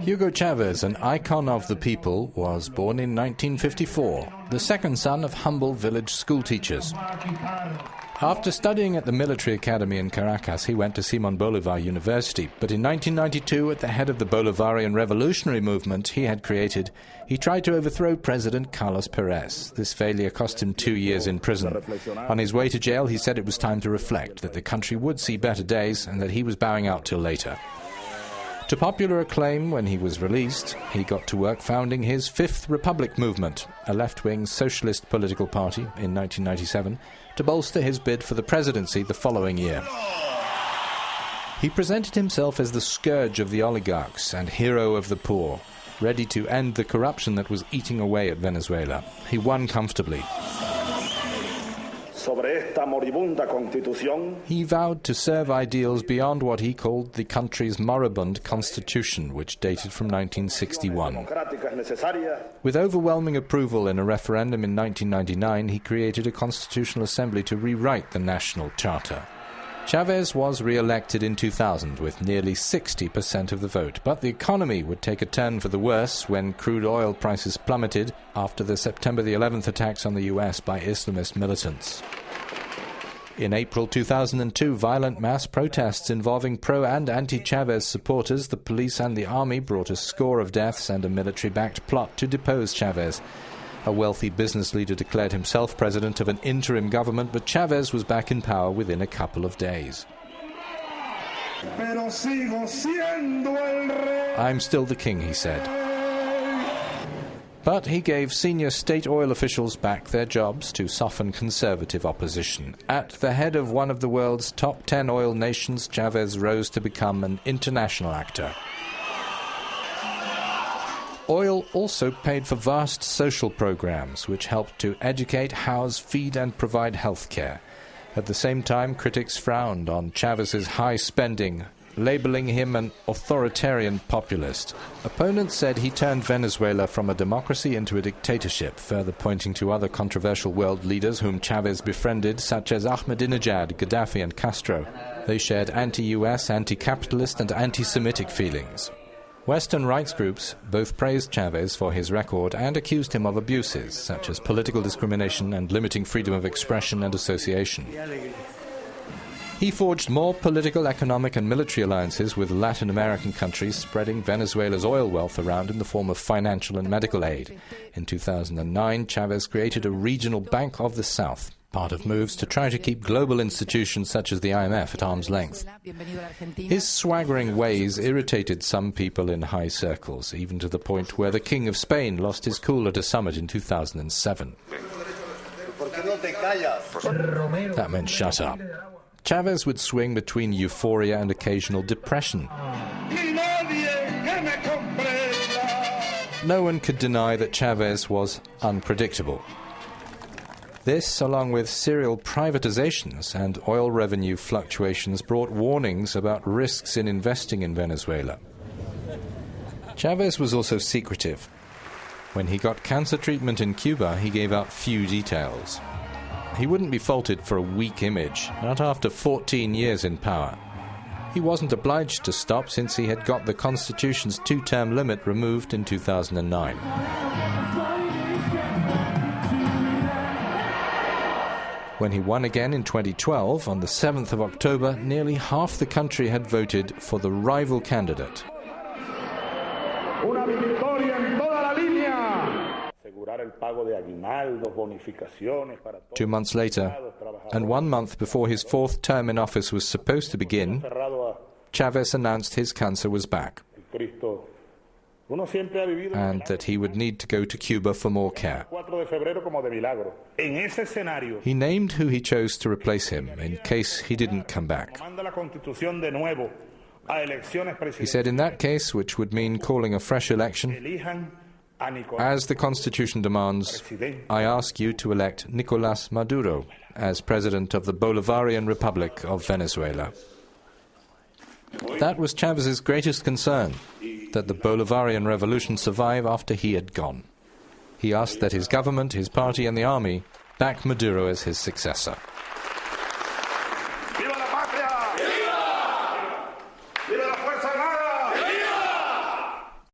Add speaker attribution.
Speaker 1: Hugo Chavez, an icon of the people, was born in 1954, the second son of humble village schoolteachers. After studying at the military academy in Caracas, he went to Simón Bolívar University. But in 1992, at the head of the Bolivarian revolutionary movement he had created, he tried to overthrow President Carlos Pérez. This failure cost him 2 years in prison. On his way to jail, he said it was time to reflect, that the country would see better days and that he was bowing out till later. To popular acclaim when he was released, he got to work founding his Fifth Republic movement, a left-wing socialist political party, in 1997, to bolster his bid for the presidency the following year. He presented himself as the scourge of the oligarchs and hero of the poor, ready to end the corruption that was eating away at Venezuela. He won comfortably. He vowed to serve ideals beyond what he called the country's moribund constitution, which dated from 1961. With overwhelming approval in a referendum in 1999, he created a constitutional assembly to rewrite the national charter. Chavez was re-elected in 2000 with nearly 60% of the vote, but the economy would take a turn for the worse when crude oil prices plummeted after the September the 11th attacks on the US by Islamist militants. In April 2002, violent mass protests involving pro- and anti-Chavez supporters, the police and the army brought a score of deaths and a military-backed plot to depose Chavez. A wealthy business leader declared himself president of an interim government, but Chavez was back in power within a couple of days. I'm still the king, he said. But he gave senior state oil officials back their jobs to soften conservative opposition. At the head of one of the world's top 10 oil nations, Chavez rose to become an international actor. Oil also paid for vast social programs, which helped to educate, house, feed and provide health care. At the same time, critics frowned on Chavez's high spending, labeling him an authoritarian populist. Opponents said he turned Venezuela from a democracy into a dictatorship, further pointing to other controversial world leaders whom Chavez befriended, such as Ahmadinejad, Gaddafi and Castro. They shared anti-US, anti-capitalist and anti-Semitic feelings. Western rights groups both praised Chavez for his record and accused him of abuses, such as political discrimination and limiting freedom of expression and association. He forged more political, economic and military alliances with Latin American countries, spreading Venezuela's oil wealth around in the form of financial and medical aid. In 2009, Chavez created a regional Bank of the South, part of moves to try to keep global institutions such as the IMF at arm's length. His swaggering ways irritated some people in high circles, even to the point where the King of Spain lost his cool at a summit in 2007. That meant shut up. Chavez would swing between euphoria and occasional depression. No one could deny that Chavez was unpredictable. This, along with serial privatizations and oil revenue fluctuations, brought warnings about risks in investing in Venezuela. Chavez was also secretive. When he got cancer treatment in Cuba, he gave out few details. He wouldn't be faulted for a weak image, not after 14 years in power. He wasn't obliged to stop since he had got the Constitution's 2-term limit removed in 2009. When he won again in 2012, on the 7th of October, nearly half the country had voted for the rival candidate. 2 months later, and 1 month before his 4th term in office was supposed to begin, Chavez announced his cancer was back, and that he would need to go to Cuba for more care. He named who he chose to replace him in case he didn't come back. He said in that case, which would mean calling a fresh election, as the Constitution demands, I ask you to elect Nicolás Maduro as President of the Bolivarian Republic of Venezuela. That was Chavez's greatest concern, that the Bolivarian revolution survive after he had gone. He asked that his government, his party and the army back Maduro as his successor.